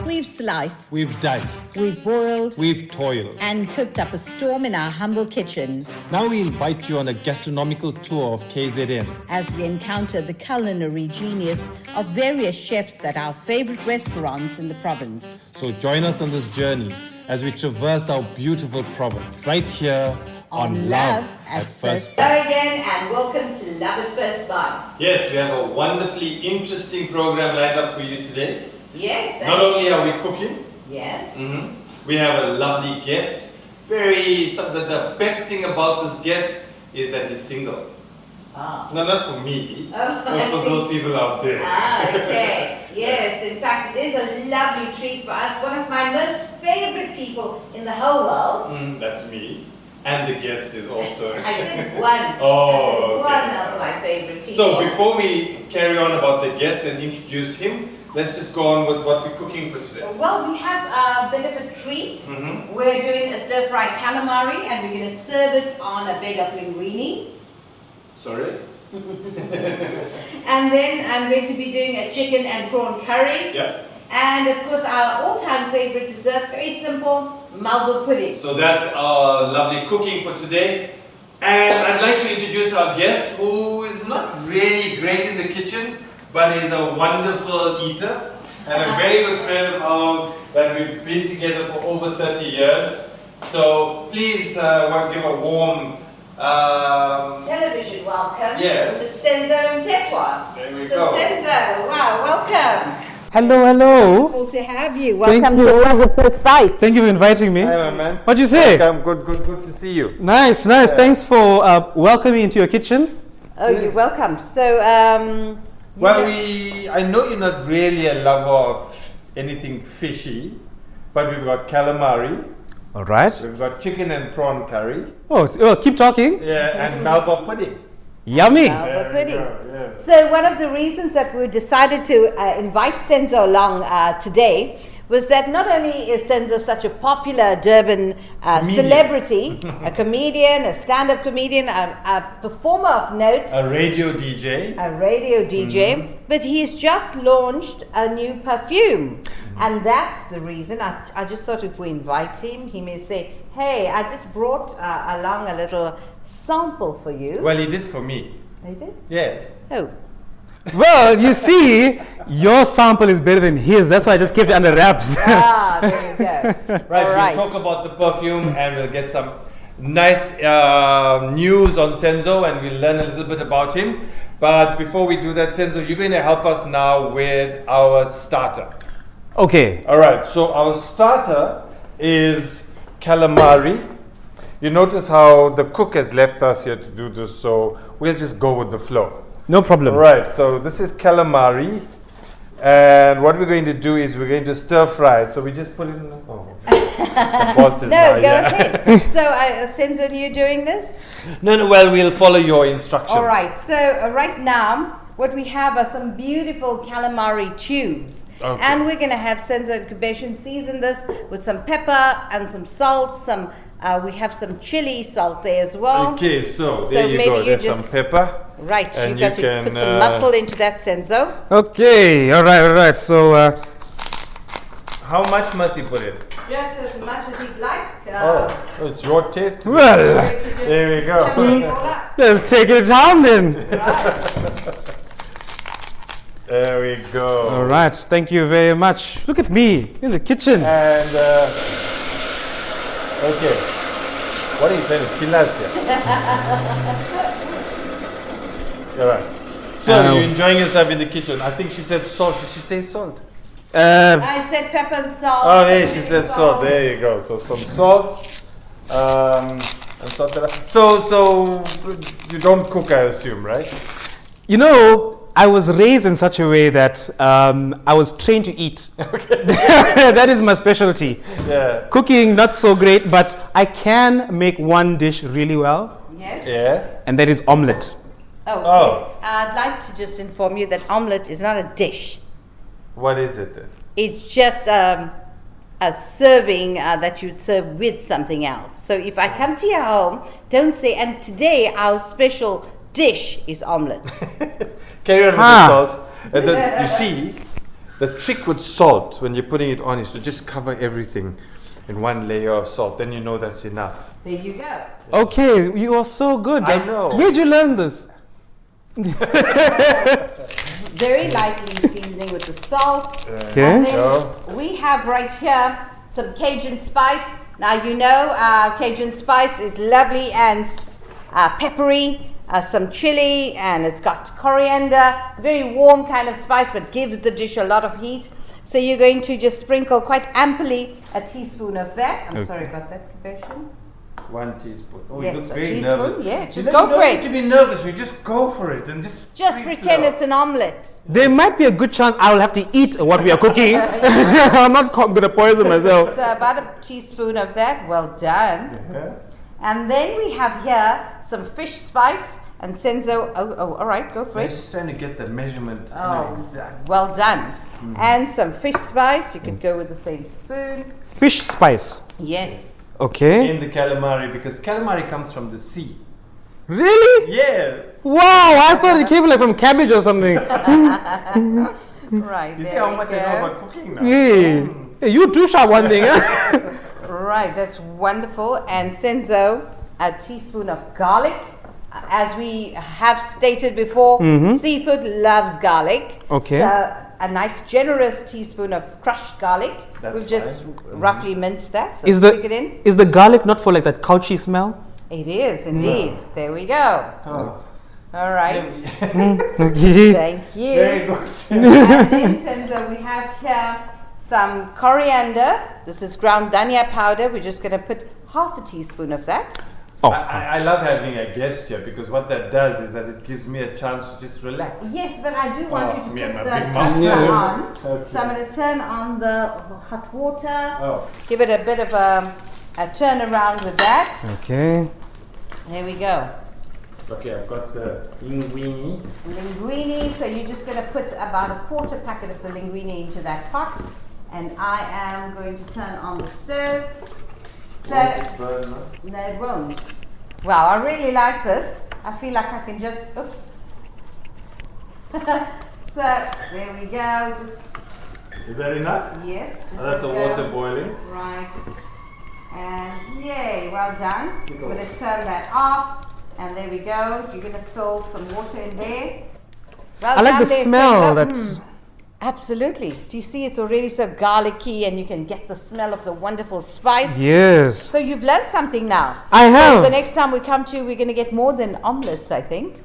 We've sliced, We've diced, we've boiled, we've toiled. and cooked up a storm in our humble kitchen Now we invite you on a gastronomical tour of KZN. as we encounter the culinary genius of various chefs at our favorite restaurants in the province. So join us on this journey as we traverse our beautiful province, right here on Love at First Bite. Hello again and welcome to Love at First Bite. Yes, we have a wonderfully interesting program lined up for you today. Yes. Not only are we cooking, Yes. we have a lovely guest. The best thing about this guest is that he's single. Ah. No, not for me, Oh, but I for see. those people out there. Ah, okay. Yes, in fact, it is a lovely treat for us. One of my most favorite people in the whole world. That's me. And the guest is also. I said one. Oh, I said okay. one of my favorite people. So before we carry on about the guest and introduce him, let's just go on with what we're cooking for today. Well, we have a bit of a treat. We're doing a stir-fried calamari and we're going to serve it on a bed of linguine. Sorry? And then I'm going to be doing a chicken and prawn curry. Yeah. And of course our all-time favorite dessert, very simple, malva pudding. So that's our lovely cooking for today. And I'd like to introduce our guest who is not really great in the kitchen, but is a wonderful eater and a very good friend of ours that we've been together for over 30 years. So please give a warm Television welcome Yes. to Senzo and Tetwa. There we So go. Senzo, wow, welcome. Hello, hello. Wonderful to have you. Thank Welcome you. to Love at First Bite. Thank you for inviting me. Hi, my man. What'd you say? Welcome. Good to see you. Nice. Thanks for welcoming me into your kitchen. Oh, you're welcome. So, Well, I know you're not really a lover of anything fishy, but we've got calamari, All right. we've got chicken and prawn curry, Keep talking. and malva pudding. Yummy. Malva There we pudding. go, yes. So one of the reasons that we decided to invite Senzo along today was that not only is Senzo such a popular Durban celebrity, a comedian, a stand-up comedian, a performer of note, A radio DJ. a radio DJ, but he's just launched a new perfume. And that's the reason I just thought if we invite him, he may say, hey, I just brought along a little sample for you. Well, he did for me. You did? Yes. Oh. Well, you see, your sample is better than his. That's why I just kept it under wraps. Ah, there you go. Right, All right. we'll talk about the perfume and we'll get some nice news on Senzo and we'll learn a little bit about him. But before we do that, Senzo, you're going to help us now with our starter. Okay. All right, so our starter is calamari. You notice how the cook has left us here to do this, so we'll just go with the flow. No problem. All right, so this is calamari, and what we're going to do is we're going to stir fry. So we just put it in. Oh, the boss is No, now, go yeah. ahead. So, Senzo, you doing this? No, well, we'll follow your instructions. All right. So, right now, what we have are some beautiful calamari tubes. Okay. And we're going to have Senzo incubation season this with some pepper and some salt. We have some chili salt there as well. Okay, so there you maybe go. you There's just- some pepper. Right. And You've got you to can, put some muscle into that, Senzo. Okay. All right. So, How much must he put in? Just as much as you'd like. Oh, it's your taste. well, There we go. let's take it down then. There we go. All right. Thank you very much. Look at me in the kitchen. And okay, what are you trying to kill us here? All right. So you're enjoying yourself in the kitchen. I think she said salt. Did she say salt? I said pepper and salt. Oh, yeah, she said salt. There you go. So some salt. And salt that out. So you don't cook, I assume, right? You know, I was raised in such a way that I was trained to eat. That is my specialty. Yeah. Cooking, not so great, but I can make one dish really well, Yes. Yeah. and that is omelette. Oh. I'd like to just inform you that omelette is not a dish. What is it then? It's just a serving that you'd serve with something else. So if I come to your home, don't say, and today our special dish is omelette. Carry on with the salt. You see, the trick with salt when you're putting it on is to just cover everything in one layer of salt. Then you know that's enough. There you go. Okay, you are so good. I know. Where'd you learn this? Very lightly seasoning with the salt. Okay. And then we have right here some Cajun spice. Now you know Cajun spice is lovely and peppery. Some chili, and it's got coriander. Very warm kind of spice, but gives the dish a lot of heat. So you're going to just sprinkle quite amply a teaspoon of that. I'm sorry about that confession. 1 teaspoon. Oh, Yes, you look a very teaspoon, nervous. yeah, You just don't- go you don't for need it. to be nervous. You just go for it and just free Pretend flow. it's an omelette. There might be a good chance I will have to eat what we are cooking. I'm not going to poison myself. So about a teaspoon of that. Well done. Yeah. And then we have here some fish spice and Senzo. Oh, all right, go for I'm it. just trying to get the measurement Oh, exact. well done. And some fish spice. You could go with the same spoon. Fish spice. Yes. Okay. In the calamari, because calamari comes from the sea. Really? Yeah. Wow, I thought it came like from cabbage or something. Right. You see there how we much go. I know about cooking now? Yes. Hey, you do sharp one thing, huh? Right, that's wonderful. And Senzo, a teaspoon of garlic. As we have stated before, seafood loves garlic. Okay. So a nice generous teaspoon of crushed garlic. That's We've just fine. roughly minced that. So Is stick it in. the garlic not for like that couchy smell? It is indeed. There we go. Oh. All right. Okay. Thank you. Very good. And then Senzo, we have here some coriander. This is ground dhania powder. We're just going to put half a teaspoon of that. Oh. I love having a guest here because what that does is that it gives me a chance to just relax. Yes, but I do want Oh, you me to and put my the big mouth. pasta Yeah. on. Okay. So I'm going to turn on the hot water. Oh. Give it a bit of a turn around with that. Okay. There we go. Okay, I've got the linguine. Linguine. So you're just going to put about a quarter packet of the linguine into that pot. And I am going to turn on the stove. So, no, it won't. Wow, I really like this. I feel like I can just, oops. So, there we go. Just, Is that enough? yes. Just Oh, that's the let go. water boiling. Right. And yay, well done. I'm going to turn that off. And there we go. You're going to fill some water in there. Well I like done the there, smell. Senzo. That's Absolutely. Do you see it's already so garlicky and you can get the smell of the wonderful spice? yes. So you've learned something now. I So have. the next time we come to, we're going to get more than omelets, I think.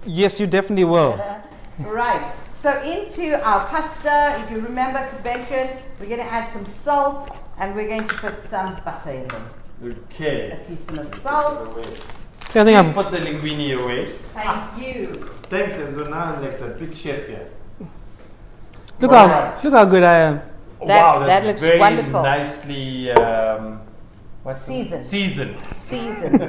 Yes, you definitely will. Right. So into our pasta, if you remember convention, we're going to add some salt and we're going to put some butter in them. A Okay. teaspoon of salt. Okay, I think Please I'm. put the linguine away. Thank you. Thanks, and so now I'm like the big chef here. Look Alright. how good I am. That- wow, that that's looks very wonderful. nicely what's the- Seasoned. Seasoned. Season.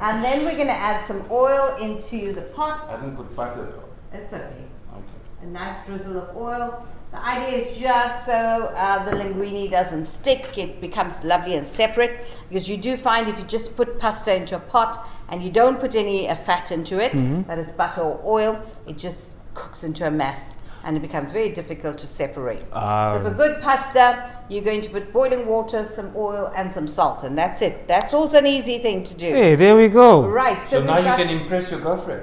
And then we're going to add some oil into the pot. I didn't put butter though. It's okay. Okay. A nice drizzle of oil. The idea is just so the linguine doesn't stick, it becomes lovely and separate. Because you do find if you just put pasta into a pot and you don't put any fat into it, that is butter or oil, it just cooks into a mass and it becomes very difficult to separate. So for good pasta, you're going to put boiling water, some oil and some salt, and that's it. That's also an easy thing to do. Hey, there we go. Right, So we've now you got- can impress your girlfriend.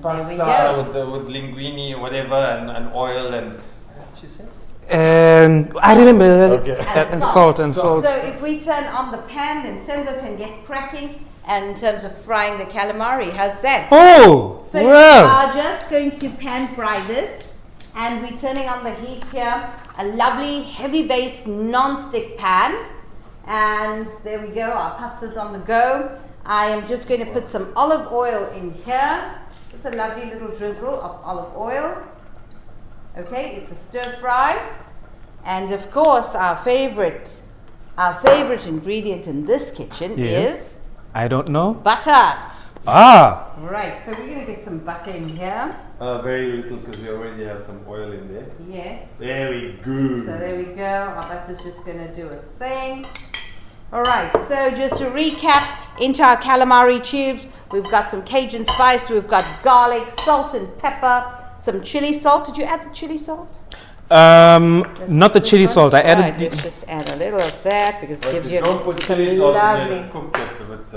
There we Pasta go. with linguine, whatever, and oil and what did she say? And I remember Okay. and salt and salt. So if we turn on the pan, then Senzo can get cracking. And in terms of frying the calamari, how's that? Oh, So you well. are just going to pan fry this, and we're turning on the heat here. A lovely heavy base non-stick pan. And there we go, our pasta's on the go. I am just going to put some olive oil in here. Just a lovely little drizzle of olive oil. Okay, it's a stir fry. And of course, our favorite ingredient in this kitchen is... I don't know. Butter. Ah. Right, so we're going to get some butter in here. Very little because we already have some oil in there. Yes. There we go. So there we go. Our butter's just going to do its thing. Alright, so just to recap, into our calamari tubes, we've got some Cajun spice, we've got garlic, salt and pepper, some chili salt. Did you add the chili salt? Not the chili salt. I added. Let's just add a little of that because it gives you don't put chili salt lovely in there. Cook it a bit.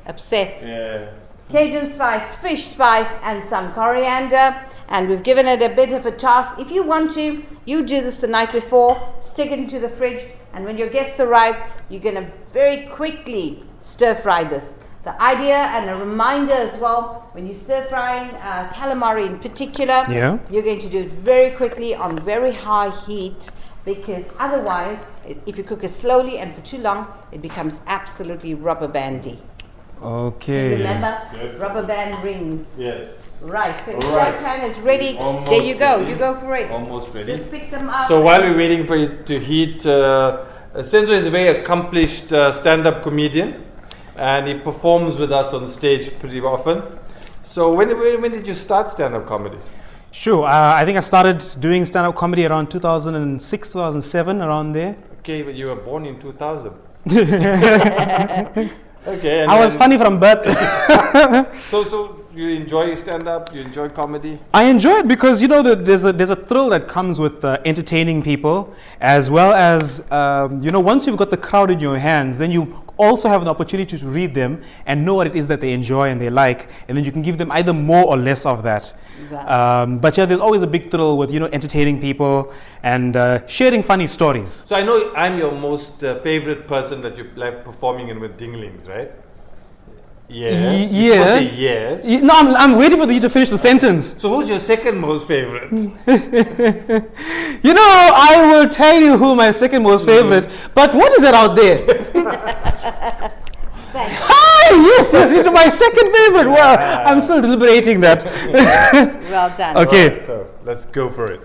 upset. Yeah. Cajun spice, fish spice, and some coriander. And we've given it a bit of a toss. If you want to, you do this the night before, stick it into the fridge, and when your guests arrive, you're going to very quickly stir fry this. The idea and a reminder as well, when you stir frying calamari in particular, you're going to do it very quickly on very high heat, because otherwise, if you cook it slowly and for too long, it becomes absolutely rubber bandy. Okay. And remember, rubber band rings. Yes. Right, so the fry pan is ready. There you go, you go for it. Almost ready. Just pick them up. So while we're waiting for it to heat, Senzo is a very accomplished stand-up comedian, and he performs with us on stage pretty often. So when did you start stand-up comedy? Sure, I think I started doing stand-up comedy around 2006, 2007, around there. Okay, but you were born in 2000. Okay. And I was funny from birth. So you enjoy stand-up? You enjoy comedy? I enjoy it because, you know, there's a thrill that comes with entertaining people, as well as, you know, once you've got the crowd in your hands, then you also have an opportunity to read them and know what it is that they enjoy and they like, and then you can give them either more or less of that. Exactly. But yeah, there's always a big thrill with, you know, entertaining people and sharing funny stories. So I know I'm your most favorite person that you like performing in with Dinglings, right? Yes. Yeah. You're supposed to say yes. No, I'm waiting for you to finish the sentence. So who's your second most favorite? You know, I will tell you who my second most favorite, but what is that out there? Hi, yes, you know, my second favorite. Well, I'm still deliberating that. Well done. Okay. Right, so let's go for it.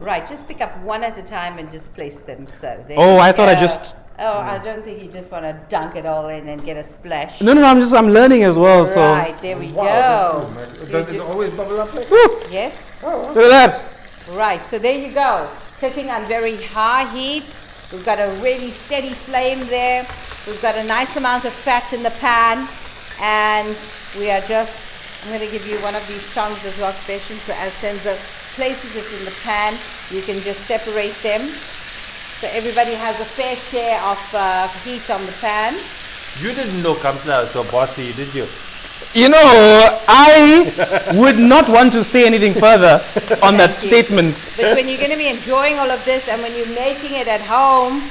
Right, just pick up one at a time and just place them. So there Oh, you I thought I go. just... Oh, I don't think you just want to dunk it all in and get a splash. No, I'm learning as well, so... Right, there we go. Does it always bubble up like Woo, Yes. look at that. Right, so there you go. Cooking on very high heat. We've got a really steady flame there. We've got a nice amount of fat in the pan. And we are just, I'm going to give you one of these tongs as well, special. So as Senzo places it in the pan, you can just separate them. So everybody has a fair share of heat on the pan. You didn't know Kamsla was so bossy, did you? You know, I would not want to say anything further on that statement. But when you're going to be enjoying all of this and when you're making it at home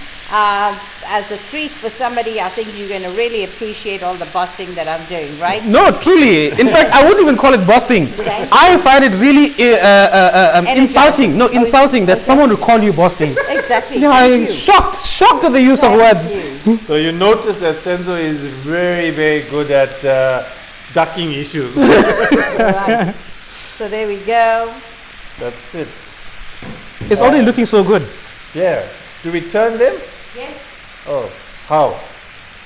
as a treat for somebody, I think you're going to really appreciate all the bossing that I'm doing, right? No, truly. In fact, I wouldn't even call it bossing. Okay. I find it really insulting. No, insulting that someone would call you bossing. Exactly. Yeah, I'm shocked at the use of words. So you notice that Senzo is very, very good at ducking issues. Right. So there we go. That's it. It's already looking so good. Yeah. Do we turn them? Yes. Oh, how?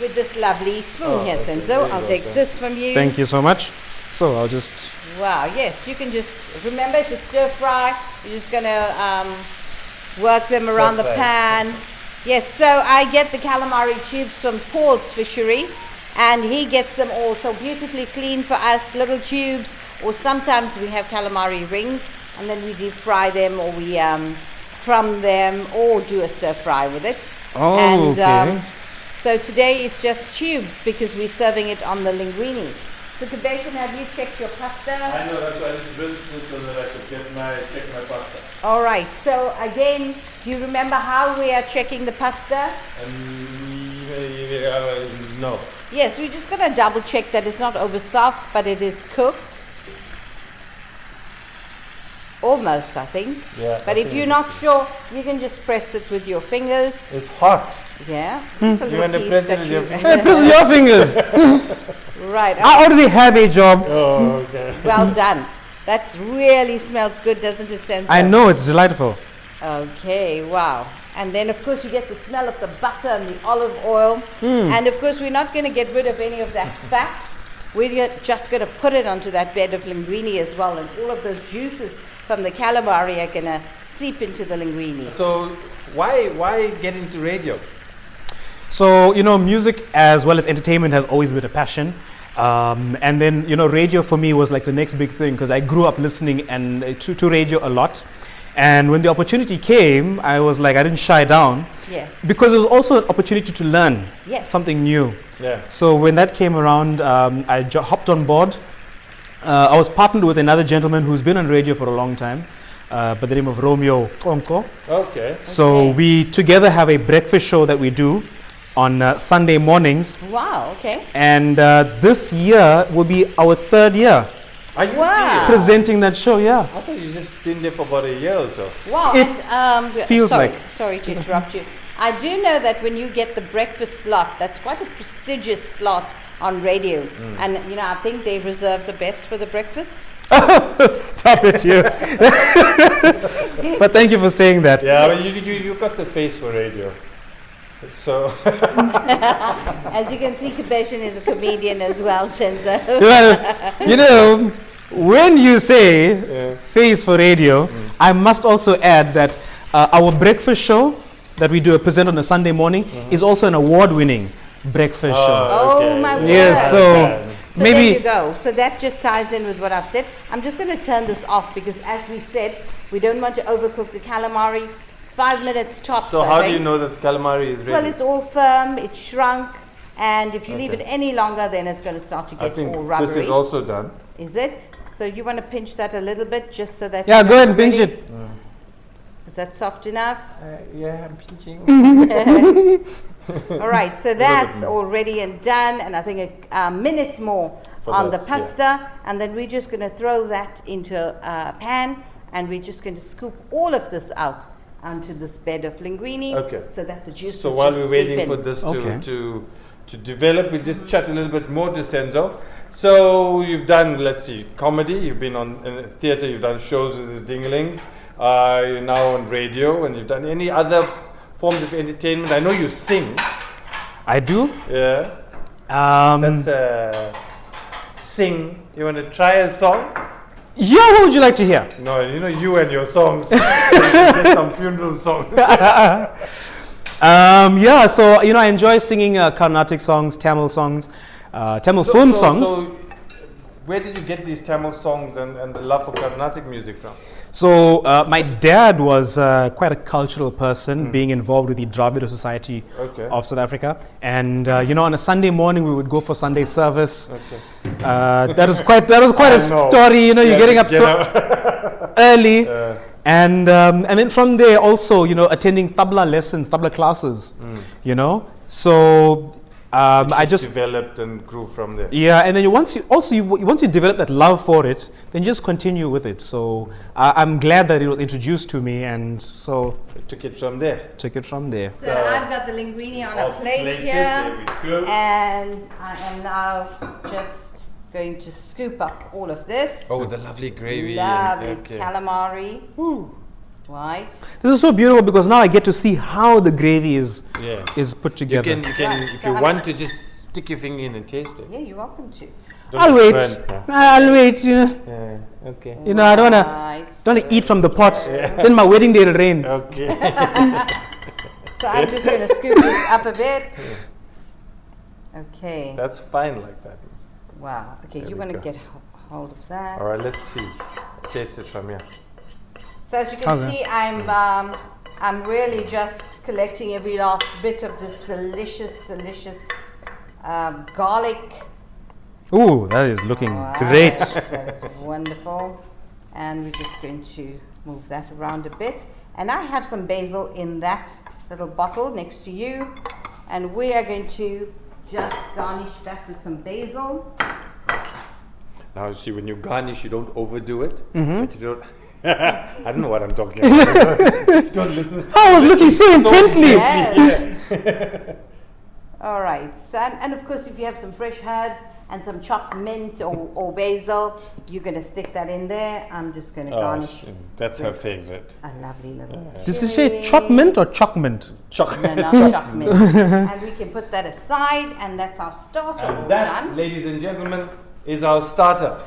With this lovely spoon here, okay. Senzo. There you I'll go, take sir. this from you. Thank you so much. So I'll just... Wow, yes, you can just remember to stir fry. You're just going to work them around the That's pan. Yes, so I get the calamari tubes from Paul's fishery, and he gets them all so beautifully clean for us, little tubes, or sometimes we have calamari rings, and then we deep fry them, or we crumb them, or do a stir fry with it. Oh, and, okay. So today it's just tubes because we're serving it on the linguine. So Kabeshan, have you checked your pasta? I know, that's why I just built this so that I could check my pasta. All right, so again, do you remember how we are checking the pasta? No. Yes, we're just going to double check that it's not over soft, but it is cooked. Almost, I think. Yeah. But if you're not sure, you can just press it with your fingers. It's hot. Yeah. Just a You little want to piece press it that with your you- finger? Hey, press your fingers. Right. I already have a job. Oh, okay. Well done. That really smells good, doesn't it, Senzo? I know, it's delightful. Okay, wow. And then, of course, you get the smell of the butter and the olive oil. And, of course, we're not going to get rid of any of that fat. We're just going to put it onto that bed of linguine as well. And all of those juices from the calamari are going to seep into the linguine. So why get into radio? So, music as well as entertainment has always been a passion. And then, radio for me was like the next big thing because I grew up listening to radio a lot. And when the opportunity came, I was like, I didn't shy down. Yeah. Because it was also an opportunity to learn something new. Yeah. So when that came around, I hopped on board. I was partnered with another gentleman who's been on radio for a long time, by the name of Romeo Konko. Okay. So we together have a breakfast show that we do on Sunday mornings. Wow, okay. And this year will be our 3rd year Are you Wow. serious? presenting that show, yeah. I thought you just been there for about a year or so. Wow. It and, feels sorry, like- Sorry to interrupt you. I do know that when you get the breakfast slot, that's quite a prestigious slot on radio. And, I think they reserve the best for the breakfast. Stop it, you. But thank you for saying that. Yeah, but you got the face for radio. So As you can see, Kabeshan is a comedian as well, Senzo. Well, when you say face for radio, I must also add that our breakfast show that we do present on a Sunday morning is also an award-winning breakfast show. Oh, okay. my word. Yes, so So there maybe you go. So that just ties in with what I've said. I'm just going to turn this off because, as we said, we don't want to overcook the calamari. 5 minutes tops. So I how do think. you know that calamari is ready? Well, it's all firm, it's shrunk, and if you leave it Okay. any longer, then it's going to start to I get think all this rubbery. is also done. Is it? So you want to pinch that a little bit just so that. yeah, you know go ahead and it's pinch ready? it. Is that soft enough? Yeah, I'm pinching. All right, so that's all ready and done, and I think a minute more For on the that, yeah. pasta, and then we're just going to throw that into a pan, and we're just going to scoop all of this out onto this bed of linguine, Okay. so that the juices So while just we're waiting seep for in. this Okay. to develop, we'll just chat a little bit more to Senzo. So you've done, let's see, comedy. You've been on theatre. You've done shows with the Dinglings. You're now on radio, and you've done any other forms of entertainment. I know you sing. I do. Yeah, that's sing. You want to try a song? Yeah, what would you like to hear? No, you and your songs. Just some funeral songs. Yeah, so I enjoy singing Carnatic songs, Tamil songs, Tamil film songs. So where did you get these Tamil songs and the love for Carnatic music from? So my dad was quite a cultural person, being involved with the Dravida Society Okay. of South Africa, and on a Sunday morning we would go for Sunday service. Okay. That was quite a know. story. You're Yeah, getting up get so up. early, and then from there also attending tabla lessons, tabla classes. So I just developed and grew from there. yeah, and then once you develop that love for it, then just continue with it. So I'm glad that it was introduced to me, and so I took it from there. took it from there. So I've got the linguine on a All plate plated, here, there we go. and I am now just going to scoop up all of this. Oh, the lovely gravy. Lovely Okay. calamari. Right. This is so beautiful because now I get to see how the gravy is put You together. can, Right, if so you I'm want gonna- to, just stick your finger in and taste it. Yeah, you're welcome to. Don't I'll be wait. burnt, I'll wait. yeah. Okay. I don't wanna Right. eat from the pot. Then my wedding day will rain. Okay. So I'm just going to scoop this up a bit. Okay. That's fine like that. Wow. Okay, There you we want to go. get hold of that. All right, let's see. Taste it from here. So as you can How's that? see, I'm really just collecting every last bit of this delicious garlic. Ooh, that is looking Wow, great. That is wonderful. And we're just going to move that around a bit. And I have some basil in that little bottle next to you. And we are going to just garnish that with some basil. Now, see, when you garnish, you don't overdo it. Mm-hmm. But you don't. I don't know what I'm talking about. Just don't listen. I was looking so intently. Yes. All right, so, and of course, if you have some fresh herbs and some chopped mint or basil, you're going to stick that in there. I'm just going to garnish. That's her favorite. A lovely little. Did you say chopped mint or choc mint? No, not chopped mint. And we can put that aside, and that's our starter all And that, done. ladies and gentlemen, is our starter.